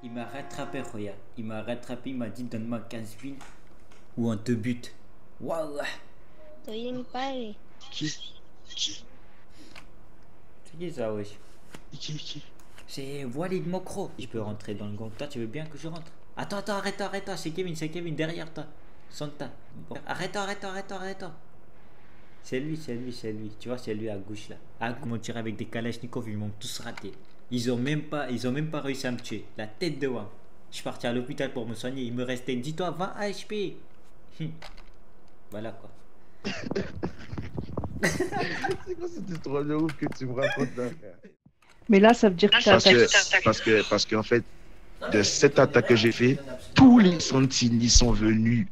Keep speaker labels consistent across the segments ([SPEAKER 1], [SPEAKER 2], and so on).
[SPEAKER 1] Il m'a rattrapé, regarde. Il m'a rattrapé, il m'a dit donne-moi 15 000 ou on te bute. Wallah.
[SPEAKER 2] Estoy en mi padre.
[SPEAKER 3] Qui? Qui?
[SPEAKER 1] C'est qui ça, wesh?
[SPEAKER 3] Qui?
[SPEAKER 1] C'est Walid Mokro. Je peux rentrer dans le gang. Toi, tu veux bien que je rentre? Attends, arrête. C'est Kevin derrière toi. Santa. Bon. Arrête. C'est lui. Tu vois, c'est lui à gauche là. À gauche, ils m'ont tiré avec des Kalachnikov, ils m'ont tous raté. Ils ont même pas réussi à me tuer. La tête de Wam. Je suis parti à l'hôpital pour me soigner. Il me restait, dis-toi, 20 HP. Voilà quoi.
[SPEAKER 3] C'est quoi cette histoire de ouf que tu me racontes là?
[SPEAKER 4] Mais là, ça veut dire que t'as attaqué.
[SPEAKER 3] Parce qu'en fait, de cette attaque que j'ai fait, tous les sentinelles sont venus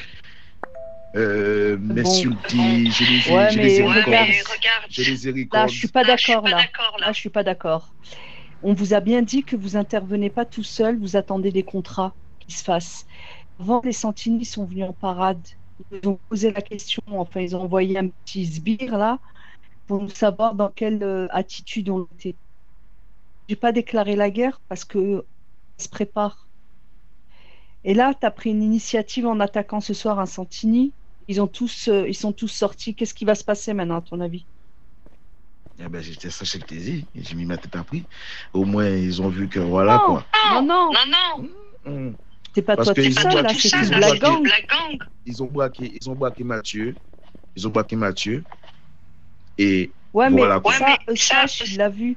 [SPEAKER 3] m'insulter. Je les ai
[SPEAKER 4] regarde.
[SPEAKER 3] Je les ai
[SPEAKER 4] Là,
[SPEAKER 3] recordés.
[SPEAKER 4] je suis pas d'accord là. Là, je suis pas d'accord. On vous a bien dit que vous intervenez pas tout seul, vous attendez des contrats qui se fassent. Avant, les sentinelles sont venus en parade. Ils ont posé la question, enfin, ils ont envoyé un petit sbire là pour nous savoir dans quelle attitude on était. J'ai pas déclaré la guerre parce que ça se prépare. Et là, tu as pris une initiative en attaquant ce soir un Santini. Ils sont tous sortis. Qu'est-ce qui va se passer maintenant, à ton avis?
[SPEAKER 3] Eh ben, j'étais fâché que t'es dit. J'ai mis ma tête à prix. Au moins, ils ont vu que voilà
[SPEAKER 4] Non,
[SPEAKER 3] quoi.
[SPEAKER 4] non. C'est pas
[SPEAKER 3] Parce
[SPEAKER 4] toi tout seul, là, c'est toute la gang.
[SPEAKER 3] Ils ont braqué Mathieu. Et
[SPEAKER 4] Ouais,
[SPEAKER 3] voilà,
[SPEAKER 4] mais ça, il l'a vu.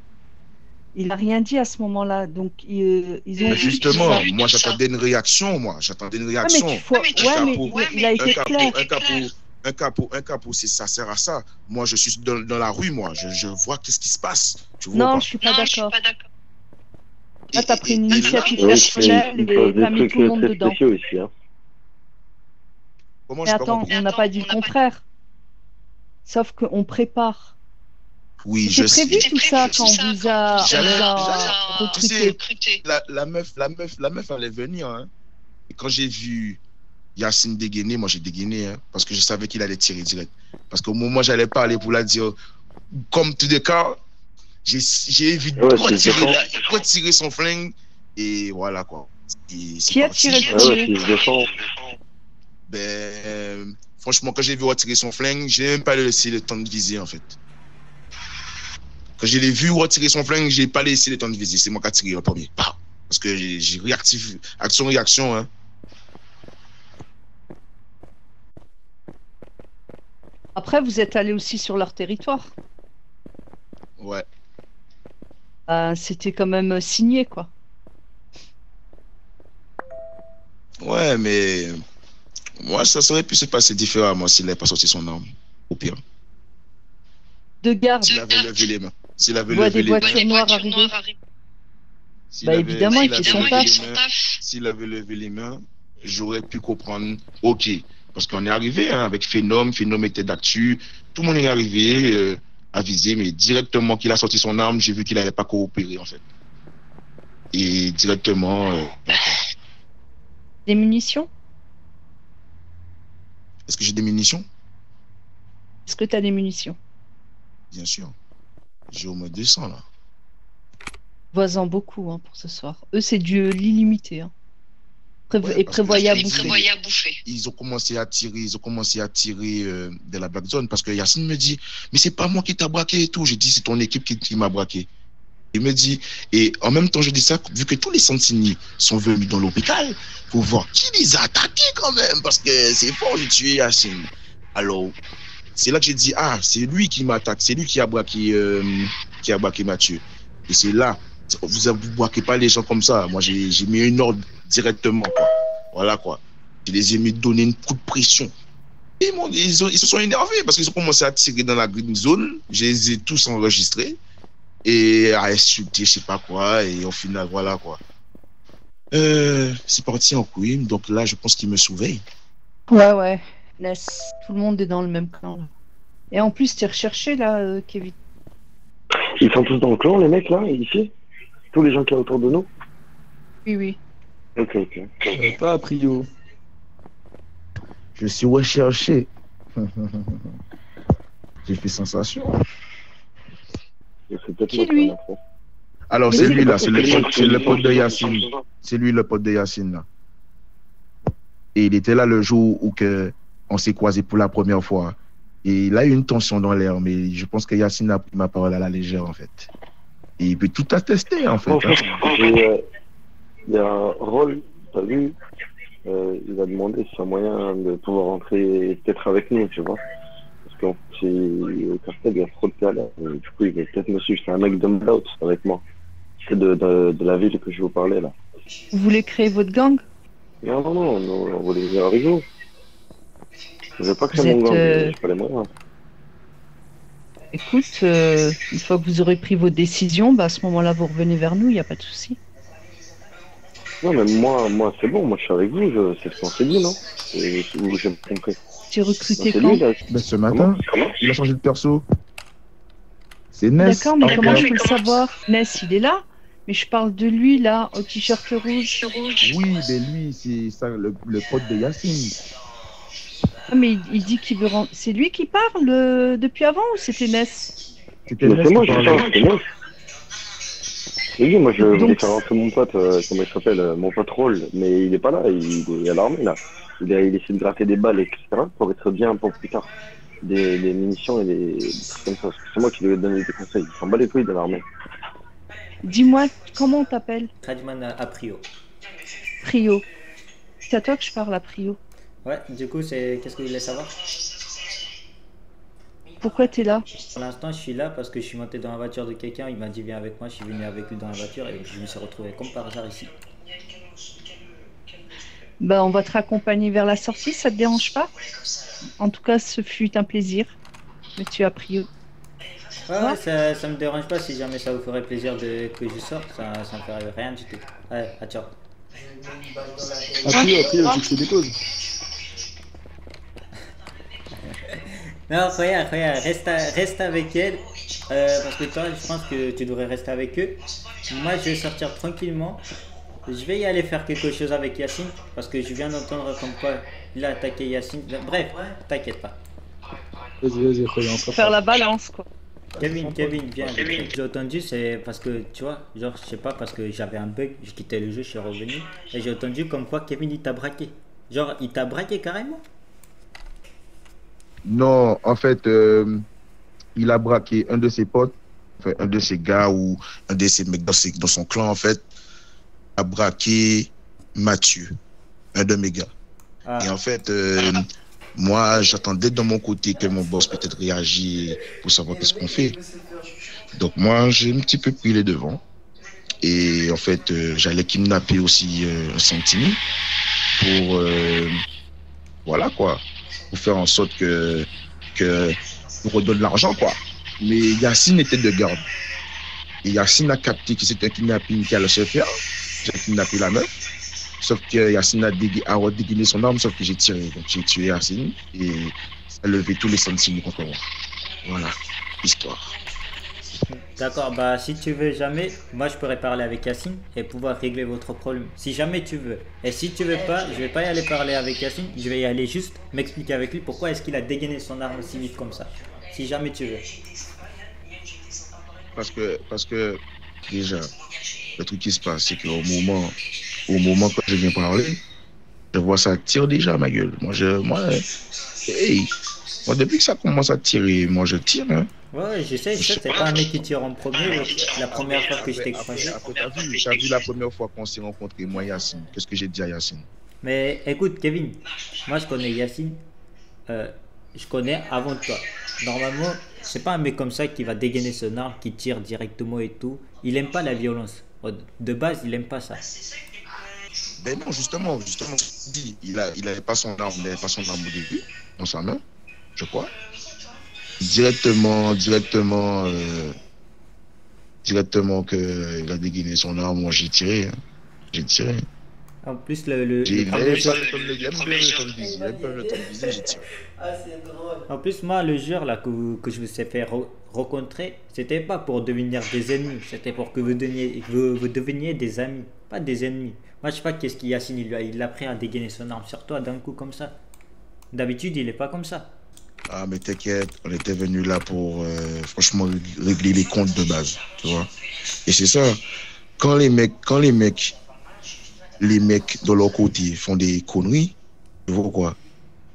[SPEAKER 4] Il n'a rien dit à ce moment-là. Donc, ils ont
[SPEAKER 3] justement, moi, j'attendais une réaction.
[SPEAKER 4] Il a été clair.
[SPEAKER 3] Un capot, ça sert à ça. Moi, je suis dans la rue, moi. Je vois qu'est-ce qui se passe. Tu vois
[SPEAKER 4] Non,
[SPEAKER 3] pas?
[SPEAKER 4] je suis pas d'accord. Là, tu as pris une initiative personnelle et tu as mis tout le monde dedans.
[SPEAKER 5] Aussi, hein.
[SPEAKER 3] Comment
[SPEAKER 4] Mais attends, on n'a pas dit le contraire. Sauf qu'on prépare.
[SPEAKER 3] Oui, je sais.
[SPEAKER 4] C'était prévu tout ça quand on vous a recruté.
[SPEAKER 3] La meuf allait venir. Hein. Et quand j'ai vu Yacine dégainer, moi j'ai dégainé. Hein, parce que je savais qu'il allait tirer direct. Parce qu'au moment où j'allais parler pour la dire, comme tous les cas, j'ai évité de retirer son flingue. Et voilà quoi.
[SPEAKER 4] Qui a tiré le flingue?
[SPEAKER 3] Ben, franchement, quand j'ai vu retirer son flingue, je n'ai même pas laissé le temps de viser en fait. Quand je l'ai vu retirer son flingue, je n'ai pas laissé le temps de viser. C'est moi qui ai tiré en premier. Parce que j'ai réactivé. Action-réaction. Hein.
[SPEAKER 4] Après, vous êtes allé aussi sur leur territoire.
[SPEAKER 3] Ouais.
[SPEAKER 4] C'était quand même signé, quoi.
[SPEAKER 3] Ouais, mais moi, ça aurait pu se passer différemment s'il n'avait pas sorti son arme. Au pire.
[SPEAKER 4] De garde.
[SPEAKER 3] S'il avait levé les mains. S'il avait
[SPEAKER 4] levé
[SPEAKER 3] les mains.
[SPEAKER 4] Des voitures noires arriver. Évidemment, il fait son taf.
[SPEAKER 3] S'il avait levé les mains, j'aurais pu comprendre. Ok. Parce qu'on est arrivé hein, avec Phénom était d'actu. Tout le monde est arrivé, avisé, mais directement qu'il a sorti son arme, j'ai vu qu'il n'allait pas coopérer en fait. Et directement.
[SPEAKER 4] Des munitions?
[SPEAKER 3] Est-ce que j'ai des munitions?
[SPEAKER 4] Est-ce que tu as des munitions?
[SPEAKER 3] Bien sûr. J'ai au moins 200 là.
[SPEAKER 4] Vois-en beaucoup hein, pour ce soir. Eux, c'est du l'illimité. Hein. Et prévoyez à bouffer.
[SPEAKER 3] Ils ont commencé à tirer de la black zone parce que Yacine me dit mais c'est pas moi qui t'a braqué et tout. J'ai dit c'est ton équipe qui m'a braqué. Il me dit et en même temps je dis ça vu que tous les sentinelles sont venus dans l'hôpital pour voir qui les a attaqués quand même parce que c'est fort de tuer Yacine. Alors c'est là que j'ai dit ah c'est lui qui m'attaque, c'est lui qui a braqué Mathieu. Et c'est là vous braquez pas les gens comme ça. Moi j'ai mis une ordre directement quoi. Voilà quoi. Je les ai mis donner une coup de pression. Et ils se sont énervés parce qu'ils ont commencé à tirer dans la green zone. Je les ai tous enregistrés et à insulter je sais pas quoi et au final voilà quoi. C'est parti en couille donc là je pense qu'ils me surveillent.
[SPEAKER 4] Ouais. Laisse. Tout le monde est dans le même clan là. Et en plus t'es recherché là Kevin.
[SPEAKER 5] Ils sont tous dans le clan les mecs là ici. Tous les gens qui sont autour de nous.
[SPEAKER 4] Oui.
[SPEAKER 5] Ok.
[SPEAKER 6] Pas a priori.
[SPEAKER 3] Je suis recherché. J'ai fait sensation.
[SPEAKER 4] Qui lui?
[SPEAKER 3] Alors,
[SPEAKER 4] Mais
[SPEAKER 3] c'est
[SPEAKER 4] c'est
[SPEAKER 3] lui
[SPEAKER 4] quoi
[SPEAKER 3] là, c'est le pote de Yacine. C'est lui le pote de Yacine là. Et il était là le jour où on s'est croisés pour la première fois. Et il a eu une tension dans l'air, mais je pense que Yacine a pris ma parole à la légère en fait. Et il peut tout attester en fait.
[SPEAKER 5] En
[SPEAKER 3] hein.
[SPEAKER 5] fait, il y a un rôle, t'as vu, il a demandé s'il y a moyen de pouvoir rentrer peut-être avec nous, tu vois. Parce qu'en fait, au cartel, il y a trop de galères. Du coup, il va peut-être me suivre. C'est un mec d'Umlaut avec moi. C'est de la ville que je vous parlais là.
[SPEAKER 4] Vous voulez créer votre gang?
[SPEAKER 5] Non, non, non, on voulait venir avec nous. Je veux pas
[SPEAKER 4] Vous
[SPEAKER 5] créer mon
[SPEAKER 4] êtes,
[SPEAKER 5] gang, j'ai pas les moyens.
[SPEAKER 4] Écoute, une fois que vous aurez pris vos décisions, bah, à ce moment-là, vous revenez vers nous, il n'y a pas de souci.
[SPEAKER 5] Non, mais moi c'est bon, moi je suis avec vous, c'est ce qu'on s'est dit, non? Et j'ai compris.
[SPEAKER 4] Tu es recruté
[SPEAKER 5] C'est
[SPEAKER 4] quand?
[SPEAKER 5] lui, là.
[SPEAKER 3] Ben, ce matin,
[SPEAKER 5] Comment
[SPEAKER 3] il a changé de perso. C'est Ness.
[SPEAKER 4] D'accord, mais
[SPEAKER 3] Ah,
[SPEAKER 4] comment
[SPEAKER 3] ouais.
[SPEAKER 4] je peux le savoir? Ness, il est là, mais je parle de lui, là, au t-shirt rouge.
[SPEAKER 3] Oui, mais lui, c'est ça, le pote de Yacine.
[SPEAKER 4] Ah, mais il dit qu'il veut rentrer. C'est lui qui parle depuis avant ou c'était Ness?
[SPEAKER 3] C'était
[SPEAKER 5] Mais
[SPEAKER 3] Ness
[SPEAKER 5] c'est moi,
[SPEAKER 3] qui
[SPEAKER 5] je
[SPEAKER 3] parlait.
[SPEAKER 5] parle, c'est moi. C'est lui, moi je voulais
[SPEAKER 4] Donc,
[SPEAKER 5] faire rentrer mon pote, comment il s'appelle, mon pote Roll, mais il est pas là, il est à l'armée là. Il essaie de gratter des balles, etc. pour être bien pour plus tard. Des munitions et des trucs comme ça. Parce que c'est moi qui lui ai donné des conseils. Il s'en bat les couilles de l'armée.
[SPEAKER 4] dis-moi, comment on t'appelle?
[SPEAKER 1] Radman a Prio.
[SPEAKER 4] Prio. C'est à toi que je parle, à Prio.
[SPEAKER 1] Ouais, du coup, qu'est-ce que vous voulez savoir?
[SPEAKER 4] Pourquoi t'es là?
[SPEAKER 1] Pour l'instant, je suis là parce que je suis monté dans la voiture de quelqu'un. Il m'a dit viens avec moi. Je suis venu avec lui dans la voiture et je me suis retrouvé comme par hasard ici.
[SPEAKER 4] Bah, on va te raccompagner vers la sortie, ça te dérange pas? En tout cas, ce fut un plaisir. Monsieur a Prio.
[SPEAKER 1] Ouais, ça me dérange pas si jamais ça vous ferait plaisir que je sorte. Ça me ferait rien du tout. Allez, à ciao.
[SPEAKER 3] Après, tu fais des causes.
[SPEAKER 1] Non, regarde, reste avec elle. Parce que toi, je pense que tu devrais rester avec eux. Moi, je vais sortir tranquillement. Je vais y aller faire quelque chose avec Yacine. Parce que je viens d'entendre comme quoi il a attaqué Yacine. Bref, t'inquiète pas.
[SPEAKER 3] Vas-y, regarde.
[SPEAKER 4] Faire la balance, quoi.
[SPEAKER 1] Kevin, viens. J'ai entendu, c'est parce que, tu vois, genre, je sais pas, parce que j'avais un bug, je quittais le jeu, je suis revenu. Et j'ai entendu comme quoi Kevin, il t'a braqué. Genre, il t'a braqué carrément.
[SPEAKER 3] Non, en fait, il a braqué un de ses potes, enfin, un de ses gars ou un de ses mecs dans son clan, en fait, a braqué Mathieu, un de mes gars.
[SPEAKER 1] Ah.
[SPEAKER 3] Et en fait, moi, j'attendais de mon côté que mon boss peut-être réagisse pour savoir qu'est-ce qu'on fait. Donc moi, j'ai un petit peu pris les devants. Et en fait, j'allais kidnapper aussi un Sentini pour, voilà quoi, pour faire en sorte que on redonne l'argent quoi. Mais Yacine était de garde. Et Yacine a capté que c'était un kidnapping qui allait se faire. J'ai kidnappé la meuf. Sauf que Yacine a dégainé son arme, sauf que j'ai tiré. Donc j'ai tué Yacine et ça a levé tous les sentiments contre moi. Voilà, histoire.
[SPEAKER 1] D'accord, bah si tu veux jamais, moi je pourrais parler avec Yacine et pouvoir régler votre problème. Si jamais tu veux. Et si tu veux pas, je vais pas y aller parler avec Yacine, je vais y aller juste m'expliquer avec lui pourquoi est-ce qu'il a dégainé son arme si vite comme ça. Si jamais tu veux.
[SPEAKER 3] Parce que déjà, le truc qui se passe, c'est qu'au moment quand je viens parler, je vois ça tire déjà à ma gueule. Moi, depuis que ça commence à tirer, moi je tire. Hein.
[SPEAKER 1] Ouais, je sais, c'est pas un mec qui tire en premier. La première fois que je t'ai croisé.
[SPEAKER 3] T'as vu la première fois qu'on s'est rencontrés, moi Yacine. Qu'est-ce que j'ai dit à Yacine?
[SPEAKER 1] Mais écoute, Kevin, moi je connais Yacine. Je connais avant toi. Normalement, c'est pas un mec comme ça qui va dégainer son arme, qui tire directement et tout. Il aime pas la violence. De base, il aime pas ça.
[SPEAKER 3] Ben non, justement, il avait pas son arme, au début, dans sa main, je crois. Directement que il a dégainé son arme, moi j'ai tiré. Hein. J'ai tiré.
[SPEAKER 1] En plus, en plus, moi, le jour là que je vous ai fait rencontrer, c'était pas pour devenir des ennemis, c'était pour que vous deveniez des amis, pas des ennemis. Moi, je sais pas qu'est-ce qu'il Yacine, il a pris à dégainer son arme sur toi d'un coup comme ça. D'habitude, il est pas comme ça.
[SPEAKER 3] Ah, mais t'inquiète, on était venu là pour, franchement, régler les comptes de base, tu vois. Et c'est ça, les mecs de leur côté font des conneries, tu vois quoi.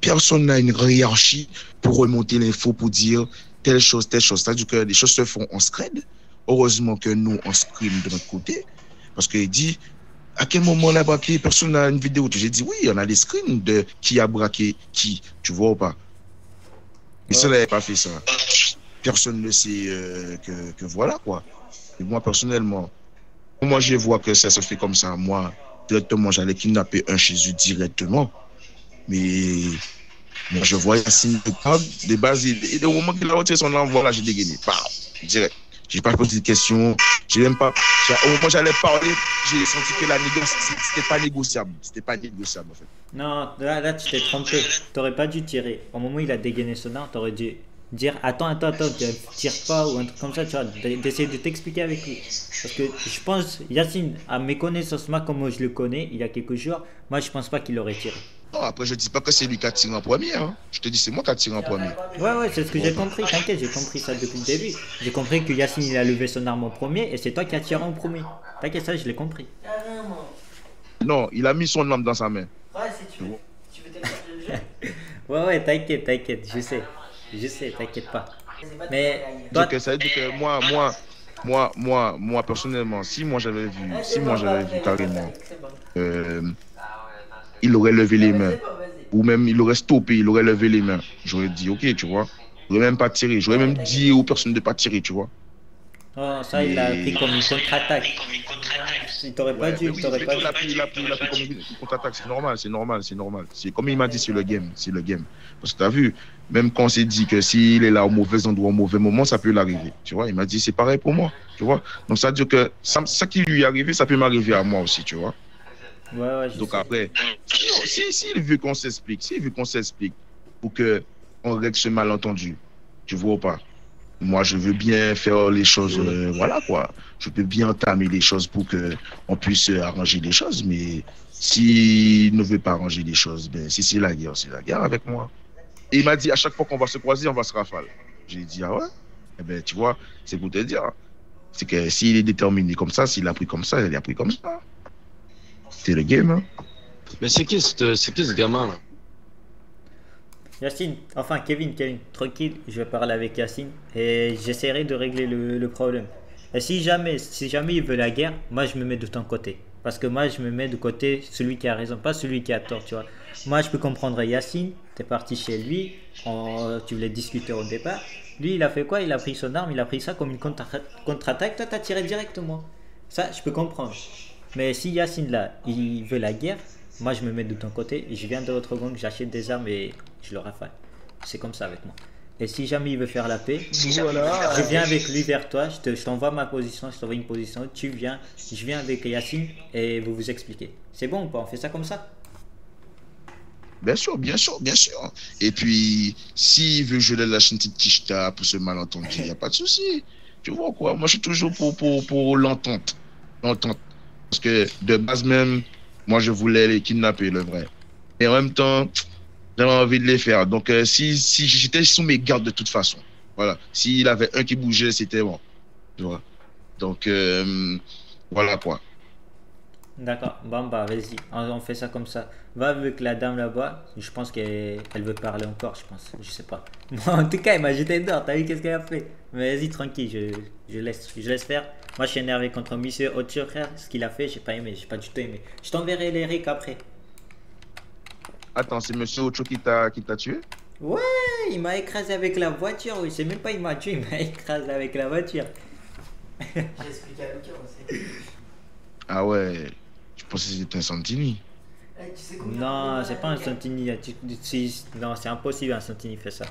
[SPEAKER 3] Personne n'a une hiérarchie pour remonter l'info, pour dire telle chose, telle chose. C'est-à-dire que les choses se font en scred. Heureusement que nous, on screen de notre côté. Parce qu'il dit, à quel moment on a braqué, personne n'a une vidéo. J'ai dit, oui, on a des screens de qui a braqué qui, tu vois ou pas. Mais ça n'avait pas fait ça. Personne ne sait que voilà, quoi. Et moi, personnellement, moi, je vois que ça se fait comme ça. Moi, directement, j'allais kidnapper un chez eux directement. Mais moi, je vois Yacine de base, et au moment qu'il a retiré son envoi, là, j'ai dégainé. Bah, direct. J'ai pas posé de questions. J'ai même pas. Au moment où j'allais parler, j'ai senti que la négociation, c'était pas négociable. C'était pas négociable, en fait.
[SPEAKER 1] Non, là tu t'es trompé. T'aurais pas dû tirer. Au moment où il a dégainé son arme, t'aurais dû dire attends, tire pas ou un truc comme ça, tu vois, d'essayer de t'expliquer avec lui. Parce que je pense, Yacine, à mes connaissances, moi, comme je le connais, il y a quelques jours, moi je pense pas qu'il aurait tiré.
[SPEAKER 3] Non, après, je dis pas que c'est lui qui a tiré en premier. Hein. Je te dis, c'est moi qui a tiré en premier.
[SPEAKER 1] Ouais, c'est ce que j'ai compris. T'inquiète, j'ai compris ça depuis le début. J'ai compris que Yacine, il a levé son arme en premier et c'est toi qui as tiré en premier. T'inquiète, ça, je l'ai compris.
[SPEAKER 3] Non, il a mis son arme dans sa main.
[SPEAKER 1] Ouais, si tu veux. Tu veux télécharger le jeu. Ouais, t'inquiète, je sais, t'inquiète pas. Mais toi,
[SPEAKER 3] Donc, ça veut dire que moi, personnellement, si moi j'avais vu carrément, il aurait levé les mains, ou même il aurait stoppé, il aurait levé les mains. J'aurais dit, ok, tu vois, j'aurais même pas tiré, j'aurais même dit aux personnes de pas tirer, tu vois.
[SPEAKER 1] oh, ça, il l'a pris comme une contre-attaque. Il t'aurait pas dû, il t'aurait pas dû.
[SPEAKER 3] Il a pris comme une contre-attaque, c'est normal. C'est comme il m'a dit, c'est le game. Parce que tu as vu, même quand on s'est dit que s'il est là au mauvais endroit, au mauvais moment, ça peut l'arriver. Tu vois, il m'a dit, c'est pareil pour moi. Tu vois, donc ça veut dire que ça qui lui est arrivé, ça peut m'arriver à moi aussi, tu vois.
[SPEAKER 1] Ouais,
[SPEAKER 3] donc
[SPEAKER 1] sais.
[SPEAKER 3] Après, s'il veut qu'on s'explique, pour qu'on règle ce malentendu, tu vois ou pas? Moi, je veux bien faire les choses, voilà quoi. Je peux bien entamer les choses pour qu'on puisse arranger les choses, mais s'il ne veut pas arranger les choses, ben, si c'est la guerre avec moi. Et il m'a dit, à chaque fois qu'on va se croiser, on va se rafale. J'ai dit, ah ouais? Eh ben, tu vois, c'est pour te dire. C'est que s'il est déterminé comme ça, s'il a pris comme ça, il a pris comme ça. C'est le game. Hein.
[SPEAKER 6] Mais c'est qui ce gamin là?
[SPEAKER 1] Yacine, enfin Kevin, tranquille, je vais parler avec Yacine et j'essaierai de régler le problème. Et si jamais il veut la guerre, moi je me mets de ton côté. Parce que moi je me mets de côté celui qui a raison, pas celui qui a tort, tu vois. Moi je peux comprendre Yacine, t'es parti chez lui, tu voulais discuter au départ. Lui il a fait quoi? Il a pris son arme, il a pris ça comme une contre-attaque, toi t'as tiré directement. Ça je peux comprendre. Mais si Yacine là, il veut la guerre, moi je me mets de ton côté, je viens de l'autre gang, j'achète des armes et je le rafale. C'est comme ça avec moi. Et si jamais il veut faire la paix, je viens avec lui vers toi, je t'envoie ma position, je t'envoie une position, tu viens, je viens avec Yacine et vous vous expliquez. C'est bon ou pas? On fait ça comme ça?
[SPEAKER 3] Bien sûr. Et puis, s'il veut que je le lâche une petite quicheta pour ce malentendu, il n'y a pas de souci. Tu vois quoi? Moi, je suis toujours pour l'entente. Parce que de base même, moi, je voulais les kidnapper, le vrai. Et en même temps, j'avais envie de les faire. Donc, si j'étais sous mes gardes de toute façon, voilà. S'il avait un qui bougeait, c'était bon. Tu vois. Donc, voilà quoi.
[SPEAKER 1] D'accord, bon bah vas-y, on fait ça comme ça. Va avec la dame là-bas, je pense qu'elle veut parler encore, je pense, je sais pas. Bon, en tout cas, elle m'a jeté dehors, t'as vu qu'est-ce qu'elle a fait? Mais vas-y, tranquille, je laisse faire. Moi, je suis énervé contre monsieur Otur, frère, ce qu'il a fait, j'ai pas aimé, j'ai pas du tout aimé. Je t'enverrai les rics après.
[SPEAKER 3] Attends, c'est monsieur Ocho qui t'a tué?
[SPEAKER 1] Ouais, il m'a écrasé avec la voiture, oui, c'est même pas il m'a tué, il m'a écrasé avec la voiture. J'ai expliqué à Lucas aussi.
[SPEAKER 3] Ah ouais. Je pensais que c'était un Santini.
[SPEAKER 1] Non, c'est pas un Santini. Non, c'est impossible un Santini fait ça.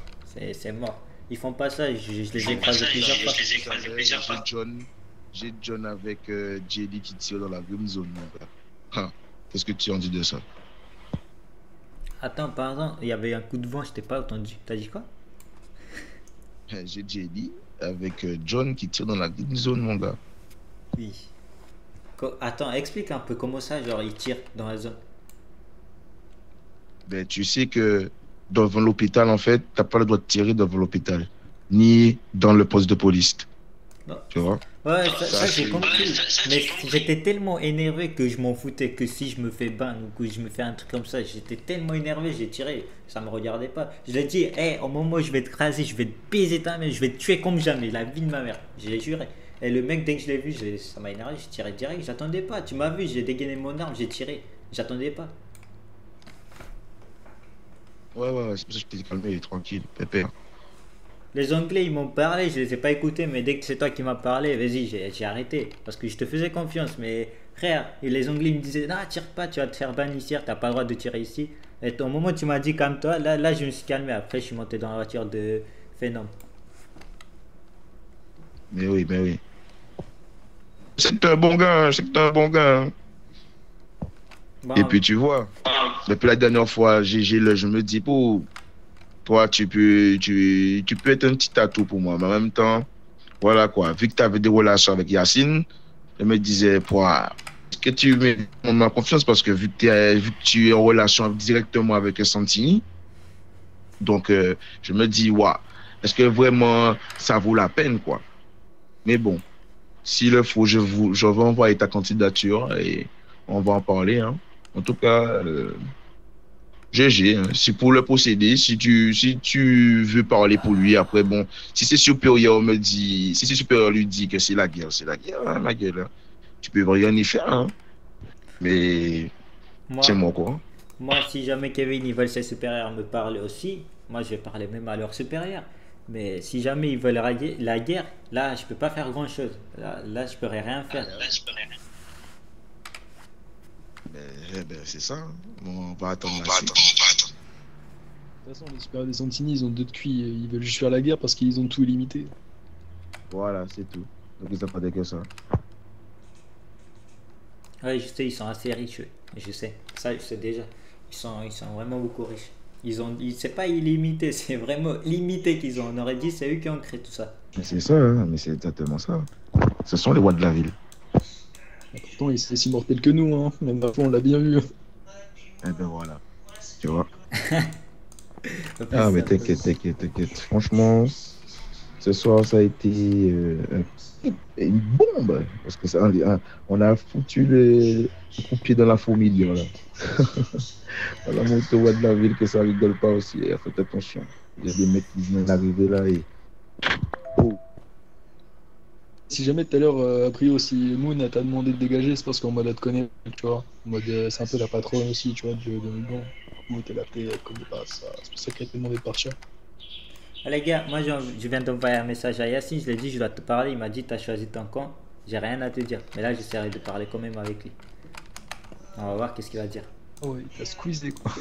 [SPEAKER 1] C'est mort. Ils font pas ça, je les ai écrasés plusieurs fois.
[SPEAKER 3] J'ai John avec JD qui tire dans la green zone, mon gars. Qu'est-ce que tu en dis de ça?
[SPEAKER 1] Attends, pardon, il y avait un coup de vent, je t'ai pas entendu. T'as dit quoi?
[SPEAKER 3] J'ai JD avec John qui tire dans la green zone, mon gars.
[SPEAKER 1] Oui. Attends, explique un peu comment ça, genre il tire dans la zone.
[SPEAKER 3] Ben, tu sais que devant l'hôpital, en fait, t'as pas le droit de tirer devant l'hôpital, ni dans le poste de police.
[SPEAKER 1] Non.
[SPEAKER 3] Tu vois?
[SPEAKER 1] Ouais, ça j'ai compris. Mais j'étais tellement énervé que je m'en foutais que si je me fais ban ou que je me fais un truc comme ça, j'étais tellement énervé, j'ai tiré. Ça me regardait pas. Je l'ai dit, hey, au moment où je vais te craser, je vais te baiser ta mère, je vais te tuer comme jamais, la vie de ma mère. J'ai juré. Et le mec, dès que je l'ai vu, ça m'a énervé, j'ai tiré direct, j'attendais pas. Tu m'as vu, j'ai dégainé mon arme, j'ai tiré. J'attendais pas.
[SPEAKER 3] Ouais, c'est pour ça que je t'ai calmé, tranquille, pépère.
[SPEAKER 1] Les Anglais, ils m'ont parlé, je les ai pas écoutés, mais dès que c'est toi qui m'as parlé, vas-y, j'ai arrêté. Parce que je te faisais confiance, mais frère, et les Anglais ils me disaient, non, tire pas, tu vas te faire ban ici, t'as pas le droit de tirer ici. Et au moment où tu m'as dit, calme-toi, là, je me suis calmé. Après, je suis monté dans la voiture de Phenom.
[SPEAKER 3] Mais oui. C'est que t'es un bon gars,
[SPEAKER 1] Bon,
[SPEAKER 3] Et puis tu vois, depuis la dernière fois, je me dis, pour toi, tu peux être un petit atout pour moi. Mais en même temps, voilà quoi, vu que tu avais des relations avec Yacine, je me disais, est-ce que tu mets ma confiance parce que vu que tu es en relation directement avec Santini, donc je me dis, ouais, est-ce que vraiment ça vaut la peine quoi? Mais bon, s'il le faut, je vais envoyer ta candidature et on va en parler. Hein. En tout cas, GG, hein. Si pour le procédé, si tu veux parler pour lui, après, bon, si c'est supérieur lui dit que c'est la guerre, hein, la guerre, là. Tu peux rien y faire, hein. Mais, c'est moi quoi.
[SPEAKER 1] Moi, si jamais Kevin, ils veulent ses supérieurs me parler aussi, moi, je vais parler même à leurs supérieurs. Mais si jamais ils veulent la guerre, là, je peux pas faire grand-chose. Là, je pourrais rien faire.
[SPEAKER 3] Ben, c'est ça. Hein. On va attendre.
[SPEAKER 7] De toute façon, les supérieurs des Santini, ils ont deux de cuits. Ils veulent juste faire la guerre parce qu'ils ont tout illimité.
[SPEAKER 3] Voilà, c'est tout. Donc, ils n'attendaient que ça.
[SPEAKER 1] Ouais, je sais, ils sont assez riches. Je sais. Ça, je sais déjà. Ils sont vraiment beaucoup riches. C'est pas illimité, c'est vraiment limité qu'ils ont. On aurait dit c'est eux qui ont créé tout ça.
[SPEAKER 3] Mais c'est ça, hein, mais c'est exactement ça. Ce sont les rois de la ville.
[SPEAKER 7] Et pourtant, ils sont aussi mortels que nous, hein. Même parfois, on l'a bien vu.
[SPEAKER 3] Eh ben voilà. Tu vois. Ah, mais t'inquiète. Franchement, ce soir, ça a été une bombe. Parce que ça, on a foutu le coup de pied dans la fourmilière, là. À la moto roi de la ville, que ça rigole pas aussi. Faites attention. Il y a des mecs qui viennent d'arriver là et. Oh.
[SPEAKER 7] Si jamais tout à l'heure, a priori, si Moon t'a demandé de dégager, c'est parce qu'en mode elle te connaît, tu vois. En mode, c'est un peu la patronne aussi, tu vois, de Bon. Moon, elle appelé, elle connaît pas ça. C'est pour ça qu'elle t'a demandé de partir.
[SPEAKER 1] Ah, les gars, moi je viens d'envoyer un message à Yacine, je lui ai dit je dois te parler, il m'a dit t'as choisi ton camp, j'ai rien à te dire. Mais là j'essaierai de parler quand même avec lui. On va voir qu'est-ce qu'il va dire.
[SPEAKER 7] Oh, il t'a squeezé quoi.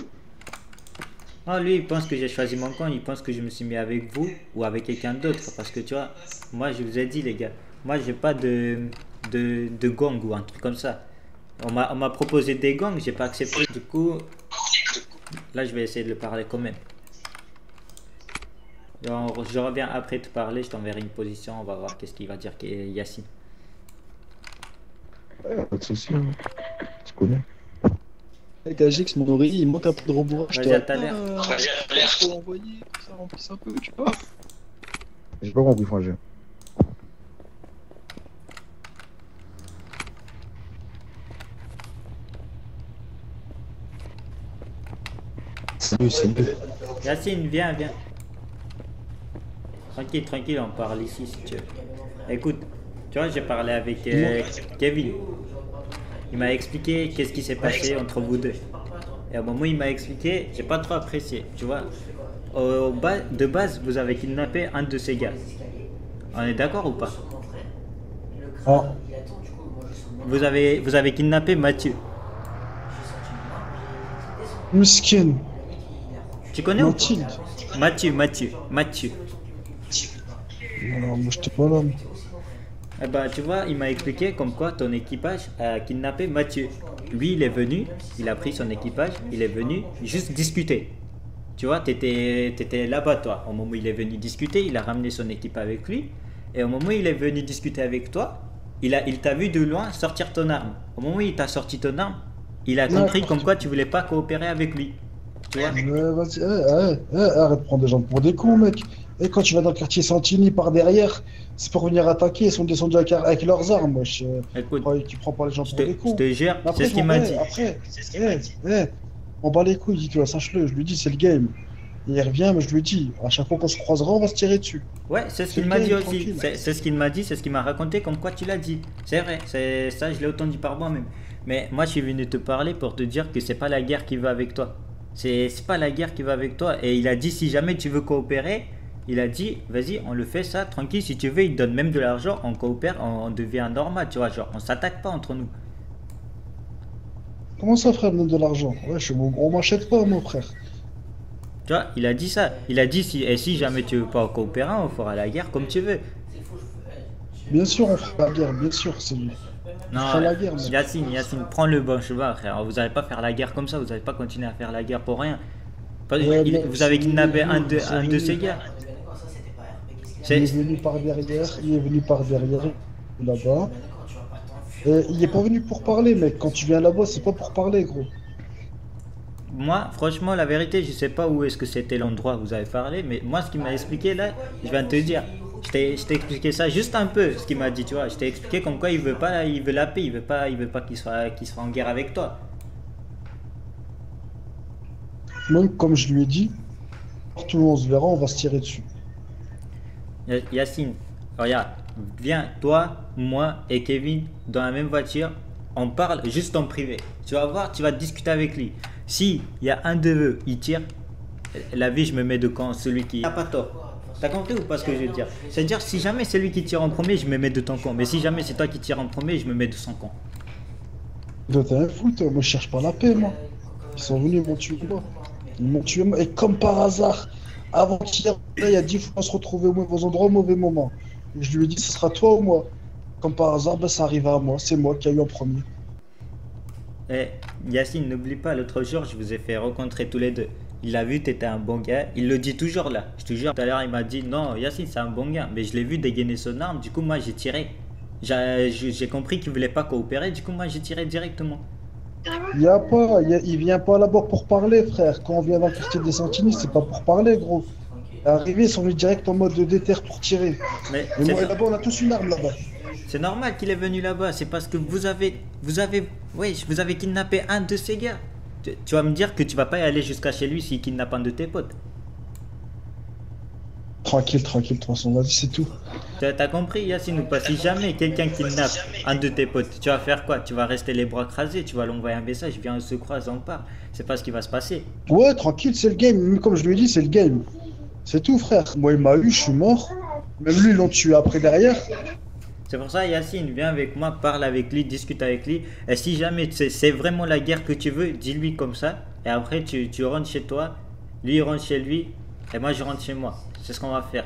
[SPEAKER 1] Non, lui il pense que j'ai choisi mon camp, il pense que je me suis mis avec vous ou avec quelqu'un d'autre. Parce que tu vois, moi je vous ai dit les gars, moi j'ai pas de gang ou un truc comme ça. On m'a proposé des gangs, j'ai pas accepté. Du coup, là je vais essayer de le parler quand même. Je reviens après te parler, je t'enverrai une position, on va voir qu'est-ce qu'il va dire Yacine.
[SPEAKER 3] Ouais, pas de soucis, hein. Tu connais.
[SPEAKER 7] Avec AGX, mon oreiller, il manque un peu de rembourrage.
[SPEAKER 1] Vas-y, à tout à l'heure.
[SPEAKER 7] Faut l'envoyer, que ça remplisse un peu, tu vois.
[SPEAKER 3] J'ai pas compris, frangin. C'est mieux.
[SPEAKER 1] Yacine, viens. Tranquille, on parle ici si tu veux. Écoute, tu vois, j'ai parlé avec Kevin. Il m'a expliqué qu'est-ce qui s'est passé entre vous deux. Et au moment où il m'a expliqué, j'ai pas trop apprécié, tu vois. De base, vous avez kidnappé un de ces gars. On est d'accord ou pas?
[SPEAKER 7] Oh.
[SPEAKER 1] Vous avez kidnappé Mathieu.
[SPEAKER 7] Muskin.
[SPEAKER 1] Tu connais ou
[SPEAKER 7] Mathilde.
[SPEAKER 1] pas? Mathieu.
[SPEAKER 7] Non, moi je t'ai pas l'homme.
[SPEAKER 1] Eh ben, tu vois, il m'a expliqué comme quoi ton équipage a kidnappé Mathieu. Lui, il est venu, il a pris son équipage, il est venu juste discuter. Tu vois, t'étais là-bas, toi. Au moment où il est venu discuter, il a ramené son équipe avec lui. Et au moment où il est venu discuter avec toi, il t'a vu de loin sortir ton arme. Au moment où il t'a sorti ton arme, il a compris comme quoi tu voulais pas coopérer avec lui. Tu vois?
[SPEAKER 7] Vas-y, arrête de prendre des gens pour des cons, mec. Et quand tu vas dans le quartier Santini par derrière, c'est pour venir attaquer, ils sont descendus avec leurs armes, wesh.
[SPEAKER 1] Écoute,
[SPEAKER 7] Tu prends pas les gens
[SPEAKER 1] je
[SPEAKER 7] pour des
[SPEAKER 1] te, je
[SPEAKER 7] cons.
[SPEAKER 1] te jure,
[SPEAKER 7] Mais
[SPEAKER 1] c'est ce qu'il m'a dit.
[SPEAKER 7] Après, on bat les couilles, dis-toi, sache-le, je lui dis, c'est le game. Il revient, mais je lui dis, à chaque fois qu'on se croisera, on va se tirer dessus.
[SPEAKER 1] Ouais, c'est ce
[SPEAKER 7] C'est
[SPEAKER 1] qu'il
[SPEAKER 7] le
[SPEAKER 1] m'a
[SPEAKER 7] game,
[SPEAKER 1] dit aussi.
[SPEAKER 7] tranquille.
[SPEAKER 1] C'est ce qu'il m'a dit, c'est ce qu'il m'a raconté, comme quoi tu l'as dit. C'est vrai, c'est ça, je l'ai autant dit par moi-même. Mais moi, je suis venu te parler pour te dire que c'est pas la guerre qui va avec toi. C'est pas la guerre qui va avec toi. Et il a dit, si jamais tu veux coopérer, il a dit, vas-y, on le fait ça, tranquille, si tu veux, il te donne même de l'argent, on coopère, on devient normal, tu vois, genre, on s'attaque pas entre nous.
[SPEAKER 7] Comment ça, frère, me donne de l'argent? Wesh, on m'achète pas, mon frère.
[SPEAKER 1] Tu vois, il a dit ça. Il a dit, si jamais tu veux pas coopérer, on fera la guerre comme tu veux.
[SPEAKER 7] Bien sûr, on fera la guerre, bien sûr, c'est lui. On
[SPEAKER 1] Non,
[SPEAKER 7] fera la guerre, mec.
[SPEAKER 1] Yacine, prends le bon cheval, frère. Vous n'allez pas faire la guerre comme ça, vous n'allez pas continuer à faire la guerre pour rien.
[SPEAKER 7] Ouais, mais
[SPEAKER 1] Vous avez kidnappé un
[SPEAKER 7] c'est
[SPEAKER 1] de ces gars.
[SPEAKER 7] Il est venu par derrière, là-bas. Il est pas venu pour parler, mec. Quand tu viens là-bas, c'est pas pour parler, gros.
[SPEAKER 1] Moi, franchement, la vérité, je sais pas où est-ce que c'était l'endroit où vous avez parlé, mais moi, ce qu'il m'a expliqué là, je viens de te dire. Je t'ai expliqué ça juste un peu, ce qu'il m'a dit, tu vois. Je t'ai expliqué comme quoi il veut pas, il veut la paix, il veut pas qu'il soit en guerre avec toi.
[SPEAKER 7] Même comme je lui ai dit, partout où on se verra, on va se tirer dessus.
[SPEAKER 1] Yacine, regarde, viens, toi, moi et Kevin, dans la même voiture, on parle juste en privé. Tu vas voir, tu vas discuter avec lui. Si il y a un de eux, il tire, la vie, je me mets de camp, celui qui n'a pas tort. T'as compris ou pas ce que je veux dire? C'est-à-dire, si jamais c'est lui qui tire en premier, je me mets de ton camp. Mais si jamais c'est toi qui tires en premier, je me mets de son camp.
[SPEAKER 7] Toi, t'es un fou, toi. Moi, je cherche pas la paix, moi. Ils sont venus, ils m'ont tué, moi. Ils m'ont tué, moi. Et comme par hasard, avant-hier, il y a 10 fois, on se retrouvait au mauvais endroit, au mauvais moment. Et je lui ai dit, ce sera toi ou moi. Comme par hasard, ben, ça arriva à moi. C'est moi qui ai eu en premier.
[SPEAKER 1] Eh, Yacine, n'oublie pas, l'autre jour, je vous ai fait rencontrer tous les deux. Il a vu, t'étais un bon gars. Il le dit toujours là. Je te jure, tout à l'heure, il m'a dit non, Yacine, c'est un bon gars. Mais je l'ai vu dégainer son arme. Du coup, moi, j'ai tiré. J'ai compris qu'il voulait pas coopérer. Du coup, moi, j'ai tiré directement.
[SPEAKER 7] Il vient pas là-bas pour parler, frère. Quand on vient dans le quartier des Santini, c'est pas pour parler, gros. Arrivé, ils sont venus direct en mode de déter pour tirer.
[SPEAKER 1] Mais
[SPEAKER 7] Et moi, là-bas, on a tous une arme là-bas.
[SPEAKER 1] c'est normal qu'il est venu là-bas. C'est parce que vous avez kidnappé un de ces gars. Tu vas me dire que tu vas pas y aller jusqu'à chez lui s'il kidnappe un de tes potes.
[SPEAKER 7] Tranquille, de toute façon, vas-y, c'est tout.
[SPEAKER 1] T'as compris, Yacine, ou pas? Si jamais quelqu'un kidnappe un de tes potes, tu vas faire quoi? Tu vas rester les bras crasés, tu vas l'envoyer un message, viens, on se croise, on part. C'est pas ce qui va se passer.
[SPEAKER 7] Ouais, tranquille, c'est le game. Même comme je lui ai dit, c'est le game. C'est tout, frère. Moi, il m'a eu, je suis mort. Même lui, ils l'ont tué après derrière.
[SPEAKER 1] C'est pour ça, Yacine, viens avec moi, parle avec lui, discute avec lui. Et si jamais c'est vraiment la guerre que tu veux, dis-lui comme ça. Et après, tu rentres chez toi, lui il rentre chez lui, et moi je rentre chez moi. C'est ce qu'on va faire.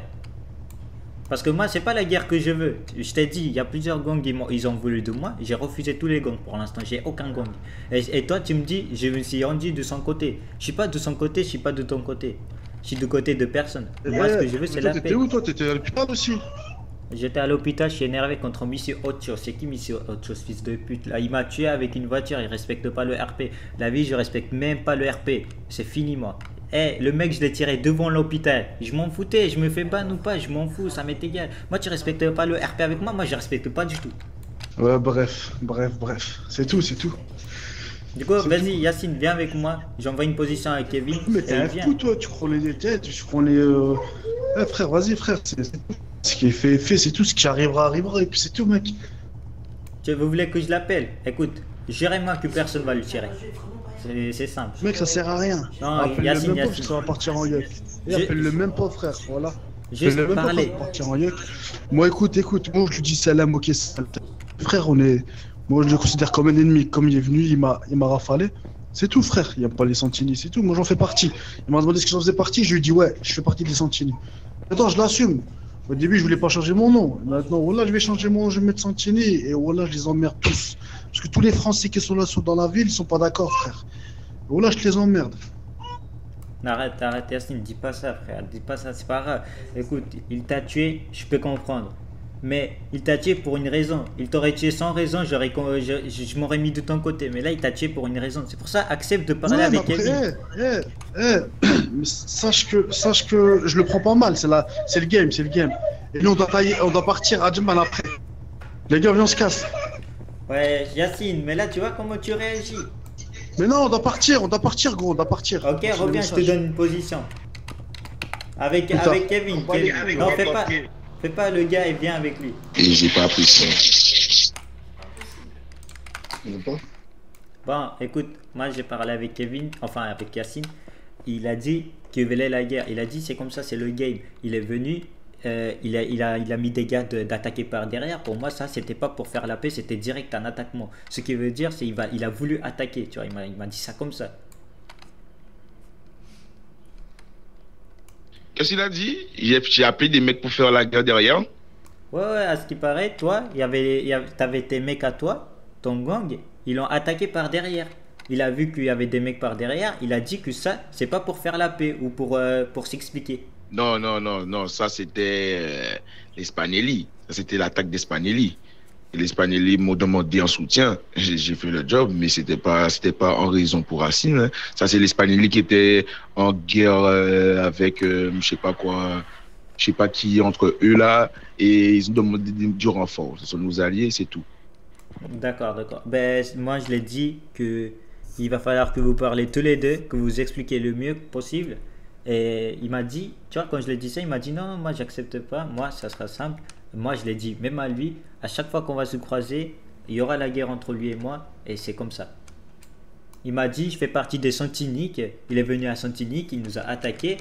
[SPEAKER 1] Parce que moi, c'est pas la guerre que je veux. Je t'ai dit, il y a plusieurs gangs, ils ont voulu de moi. J'ai refusé tous les gangs pour l'instant, j'ai aucun gang. Et toi, tu me dis, je me suis rendu de son côté. Je suis pas de son côté, je suis pas de ton côté. Je suis du côté de personne. Moi, ce que je veux, c'est la paix.
[SPEAKER 3] T'étais où, toi? T'étais à l'hôpital aussi?
[SPEAKER 1] J'étais à l'hôpital, je suis énervé contre Monsieur Otcho. C'est qui Monsieur Otcho, fils de pute là? Il m'a tué avec une voiture, il respecte pas le RP. La vie, je respecte même pas le RP. C'est fini, moi. Eh, le mec, je l'ai tiré devant l'hôpital. Je m'en foutais, je me fais ban ou pas, je m'en fous, ça m'est égal. Moi, tu respectes pas le RP avec moi, moi, je respecte pas du tout.
[SPEAKER 7] Ouais, bref. C'est tout.
[SPEAKER 1] Du coup, vas-y, Yacine, viens avec moi. J'envoie une position à Kevin.
[SPEAKER 7] Mais t'es
[SPEAKER 1] et
[SPEAKER 7] un
[SPEAKER 1] viens.
[SPEAKER 7] fou, toi. Tu crois les têtes, tu crois les. Frère, vas-y, frère. Ce qui est fait, c'est tout. Ce qui arrivera. Et puis c'est tout, mec.
[SPEAKER 1] Vous voulez que je l'appelle? Écoute, jurez-moi que personne va le tirer. C'est simple.
[SPEAKER 7] Mec, ça sert à rien.
[SPEAKER 1] Non,
[SPEAKER 7] Appelle-le
[SPEAKER 1] Yacine,
[SPEAKER 7] même pas,
[SPEAKER 1] Yacine.
[SPEAKER 7] parce que ça va partir en yuck. Et
[SPEAKER 1] Je-
[SPEAKER 7] appelle-le même pas, frère. Voilà.
[SPEAKER 1] Juste
[SPEAKER 7] Appelle-le même pas,
[SPEAKER 1] parler.
[SPEAKER 7] ça va partir en yuck. Moi, écoute. Moi, je lui dis salam, ok, salam. Frère, moi, je le considère comme un ennemi. Comme il est venu, il m'a rafalé. C'est tout, frère. Il n'y a pas les Santini, c'est tout. Moi, j'en fais partie. Il m'a demandé ce que j'en faisais partie. Je lui ai dit, ouais, je fais partie des Santini. Attends, je l'assume. Au début, je voulais pas changer mon nom. Maintenant, voilà, je vais changer mon nom, je vais mettre Santini. Et voilà, je les emmerde tous. Parce que tous les Français qui sont là dans la ville, ils sont pas d'accord, frère. Voilà, je les emmerde.
[SPEAKER 1] Arrête, Yacine, dis pas ça, frère. Dis pas ça, c'est pas grave. Écoute, il t'a tué, je peux comprendre. Mais il t'a tué pour une raison. Il t'aurait tué sans raison, je m'aurais mis de ton côté. Mais là, il t'a tué pour une raison. C'est pour ça, accepte de parler avec Kevin.
[SPEAKER 8] Sache que je le prends pas mal. C'est le game, c'est le game. Et nous, on doit partir à Djemman après. Les gars, viens, on se casse.
[SPEAKER 1] Ouais, Yacine, mais là, tu vois comment tu réagis.
[SPEAKER 8] Mais non, on doit partir, gros, on doit partir.
[SPEAKER 1] Ok, reviens, je te donne une position. Avec Kevin. Non, fais pas le gars et viens avec lui.
[SPEAKER 3] Et j'ai pas appris ça.
[SPEAKER 1] Bon, écoute, moi j'ai parlé avec Kevin, enfin avec Yacine. Il a dit qu'il voulait la guerre. Il a dit c'est comme ça, c'est le game. Il est venu, il a mis des gars d'attaquer par derrière. Pour moi, ça c'était pas pour faire la paix, c'était direct un attaquement. Ce qui veut dire, c'est il a voulu attaquer. Tu vois, il m'a dit ça comme ça.
[SPEAKER 3] Qu'est-ce qu'il a dit? J'ai appelé des mecs pour faire la guerre derrière.
[SPEAKER 1] Ouais, à ce qui paraît, toi, t'avais tes mecs à toi, ton gang, ils l'ont attaqué par derrière. Il a vu qu'il y avait des mecs par derrière, il a dit que ça, c'est pas pour faire la paix ou pour s'expliquer.
[SPEAKER 3] Non, ça c'était les Spinelli. Ça c'était l'attaque des Spinelli. Et les Spinelli m'ont demandé en soutien. J'ai fait le job, mais c'était pas en raison pour Racine. Hein. Ça c'est les Spinelli qui étaient en guerre avec je sais pas quoi, je sais pas qui entre eux là, et ils ont demandé du renfort. Ce sont nos alliés, c'est tout.
[SPEAKER 1] D'accord. Ben moi je l'ai dit que il va falloir que vous parlez tous les deux, que vous expliquez le mieux possible. Et il m'a dit, tu vois, quand je lui ai dit ça, il m'a dit non, moi j'accepte pas, moi ça sera simple. Moi je l'ai dit, même à lui, à chaque fois qu'on va se croiser, il y aura la guerre entre lui et moi, et c'est comme ça. Il m'a dit, je fais partie des Santiniques, il est venu à Santinique, il nous a attaqués.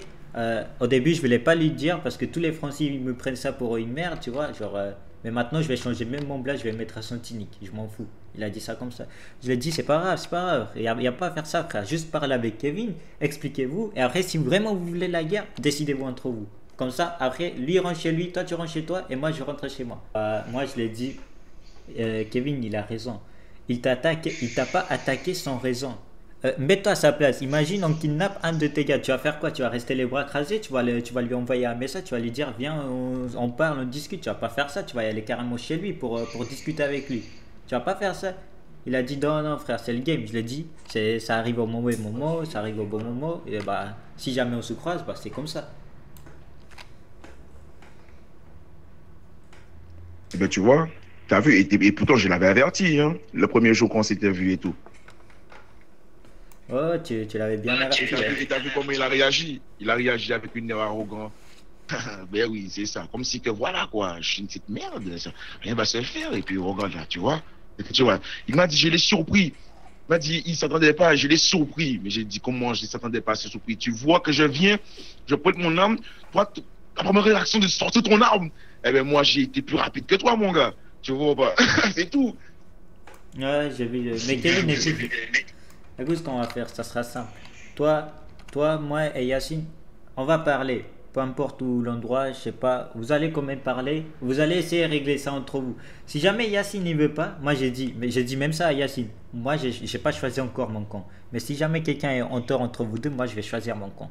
[SPEAKER 1] Au début je voulais pas lui dire parce que tous les Français ils me prennent ça pour une merde, tu vois, genre, mais maintenant je vais changer même mon blague, je vais me mettre à Santinique, je m'en fous. Il a dit ça comme ça. Je lui ai dit, c'est pas grave, il n'y a pas à faire ça, frère. Juste parler avec Kevin, expliquez-vous. Et après, si vraiment vous voulez la guerre, décidez-vous entre vous. Comme ça, après, lui rentre chez lui, toi tu rentres chez toi, et moi je rentre chez moi. Moi, je l'ai dit, Kevin, il a raison. Il t'a pas attaqué sans raison. Mets-toi à sa place. Imagine, on kidnappe un de tes gars. Tu vas faire quoi? Tu vas rester les bras crasés, tu vas lui envoyer un message, tu vas lui dire, viens, on parle, on discute. Tu vas pas faire ça, tu vas y aller carrément chez lui pour discuter avec lui. Tu vas pas faire ça. Il a dit non frère, c'est le game. Je l'ai dit, ça arrive au mauvais moment, ça arrive au bon moment. Et bah si jamais on se croise, bah c'est comme ça.
[SPEAKER 3] Et ben tu vois, t'as vu, et pourtant je l'avais averti, hein, le premier jour qu'on s'était vu et tout.
[SPEAKER 1] Oh, tu l'avais bien averti.
[SPEAKER 3] T'as vu comment il a réagi? Il a réagi avec une air arrogant. Ben oui, c'est ça. Comme si que voilà quoi, je suis une petite merde, ça, rien va se faire. Et puis regarde là, tu vois. Il m'a dit, je l'ai surpris. Il m'a dit, il s'attendait pas, je l'ai surpris. Mais j'ai dit, comment je ne s'attendais pas à ce surpris? Tu vois que je viens, je prête mon arme. Toi, ta première réaction de sortir ton arme. Eh ben moi, j'ai été plus rapide que toi, mon gars. Tu vois pas? C'est tout.
[SPEAKER 1] Ouais, j'ai vu. Mais Kevin est plus. Écoute ce qu'on va faire, ça sera simple. Toi, moi et Yacine, on va parler. Peu importe où l'endroit, je sais pas, vous allez quand même parler, vous allez essayer de régler ça entre vous. Si jamais Yacine n'y veut pas, moi j'ai dit même ça à Yacine, moi j'ai pas choisi encore mon camp. Mais si jamais quelqu'un est en tort entre vous deux, moi je vais choisir mon camp.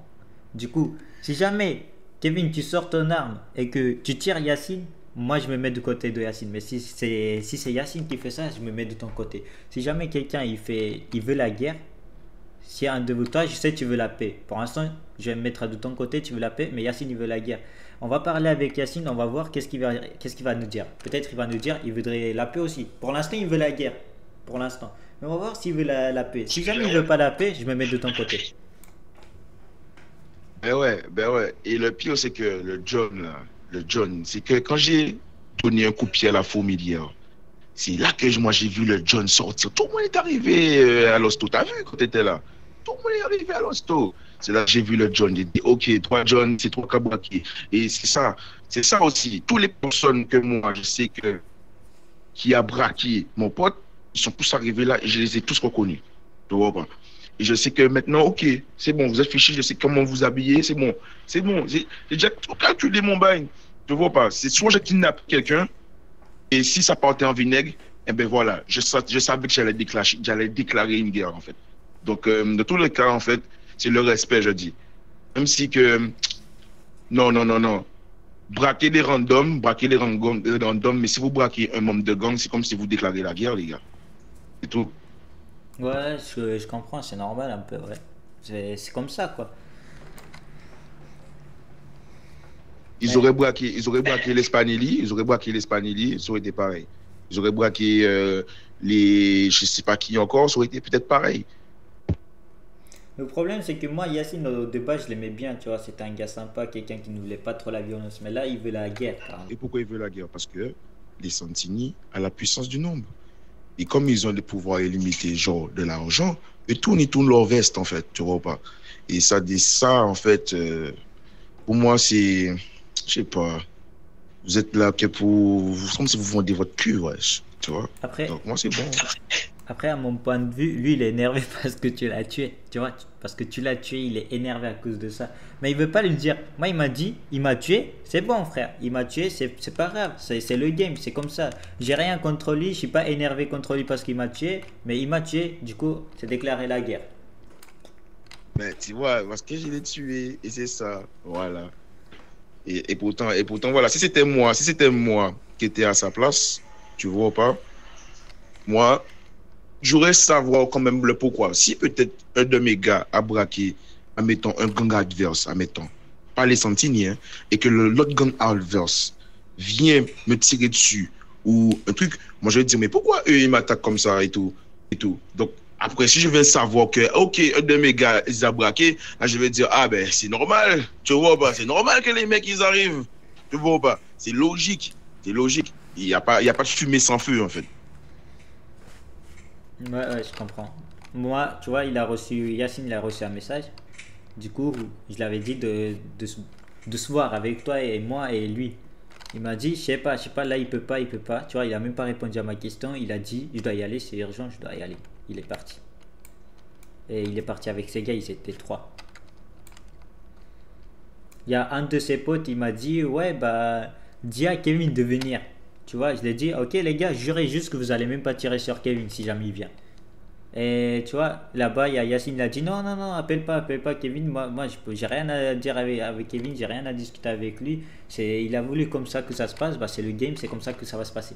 [SPEAKER 1] Du coup, si jamais Kevin tu sors ton arme et que tu tires Yacine, moi je me mets du côté de Yacine. Mais si c'est Yacine qui fait ça, je me mets de ton côté. Si jamais quelqu'un il veut la guerre, si un de vous, toi, je sais que tu veux la paix. Pour l'instant, je vais me mettre de ton côté, tu veux la paix, mais Yacine, il veut la guerre. On va parler avec Yacine, on va voir qu'est-ce qu'il va nous dire. Peut-être il va nous dire, il voudrait la paix aussi. Pour l'instant, il veut la guerre. Pour l'instant. Mais on va voir s'il veut la paix. Si jamais il veut pas la paix, je me mets de ton côté.
[SPEAKER 3] Ben ouais. Et le pire, c'est que le John, c'est que quand j'ai donné un coup de pied à la fourmilière, c'est là que moi j'ai vu le John sortir. Tout le monde est arrivé à l'hosto. T'as vu quand t'étais là? Tout le monde est arrivé à l'hosto. C'est là que j'ai vu le John. J'ai dit, ok, toi John, c'est toi Kabouaki. Et c'est ça aussi. Toutes les personnes que moi, je sais qui a braqué mon pote, ils sont tous arrivés là et je les ai tous reconnus. Tu vois pas? Et je sais que maintenant, ok, c'est bon, vous êtes fichés, je sais comment vous habiller, c'est bon. J'ai déjà tout calculé mon bail. Tu vois pas? C'est soit je kidnappe quelqu'un, et si ça partait en vinaigre, eh ben voilà, je savais que j'allais déclarer une guerre en fait. Donc, de tous les cas, en fait, c'est le respect, je dis. Même si que, non. braquer les randoms, mais si vous braquez un membre de gang, c'est comme si vous déclarez la guerre, les gars. C'est tout.
[SPEAKER 1] Ouais, je comprends, c'est normal un peu, ouais. C'est comme ça, quoi.
[SPEAKER 3] Ils auraient braqué l'Espanili, ça aurait été pareil. Ils auraient braqué je sais pas qui encore, ça aurait été peut-être pareil.
[SPEAKER 1] Le problème, c'est que moi, Yacine, au débat, je l'aimais bien, tu vois. C'était un gars sympa, quelqu'un qui ne voulait pas trop la violence. Mais là, il veut la guerre, carrément.
[SPEAKER 3] Et pourquoi il veut la guerre? Parce que les Santini ont la puissance du nombre. Et comme ils ont le pouvoir illimité, genre de l'argent, ils tournent leur veste, en fait, tu vois pas. Et ça, en fait, pour moi, c'est, je sais pas, vous êtes là que comme si vous vendez votre cul, wesh, tu vois.
[SPEAKER 1] Après,
[SPEAKER 3] donc moi, c'est bon.
[SPEAKER 1] Après, à mon point de vue, lui, il est énervé parce que tu l'as tué, tu vois. Parce que tu l'as tué, il est énervé à cause de ça. Mais il veut pas lui dire. Moi, il m'a dit, il m'a tué, c'est bon, frère. Il m'a tué, c'est pas grave. C'est le game, c'est comme ça. J'ai rien contre lui, je suis pas énervé contre lui parce qu'il m'a tué. Mais il m'a tué, du coup, c'est déclaré la guerre.
[SPEAKER 3] Mais tu vois, parce que je l'ai tué, et c'est ça, voilà. Et pourtant, voilà, si c'était moi qui étais à sa place, tu vois pas, moi, j'aurais savoir quand même le pourquoi. Si peut-être un de mes gars a braqué, admettons, un gang adverse, admettons, pas les Santini, hein, et que l'autre gang adverse vient me tirer dessus, ou un truc, moi je vais dire, mais pourquoi eux ils m'attaquent comme ça et tout. Donc, après, si je vais savoir que, ok, un de mes gars, ils a braqué, là, je vais dire, ah ben, c'est normal, tu vois pas, c'est normal que les mecs, ils arrivent, tu vois pas, c'est logique. Il n'y a pas de fumée sans feu, en fait.
[SPEAKER 1] Ouais, je comprends. Moi, tu vois, Yacine, il a reçu un message. Du coup, je l'avais dit de se voir avec toi et moi et lui. Il m'a dit, je sais pas, là, il peut pas. Tu vois, il a même pas répondu à ma question. Il a dit, je dois y aller, c'est urgent, je dois y aller. Il est parti. Et il est parti avec ses gars, ils étaient 3. Il y a un de ses potes, il m'a dit, ouais, bah, dis à Kevin de venir. Tu vois, je lui ai dit, ok les gars, jurez juste que vous allez même pas tirer sur Kevin si jamais il vient. Et tu vois, là-bas, il y a Yacine, il a dit, non, appelle pas Kevin. Moi j'ai rien à dire avec Kevin, j'ai rien à discuter avec lui. Il a voulu comme ça que ça se passe, bah, c'est le game, c'est comme ça que ça va se passer.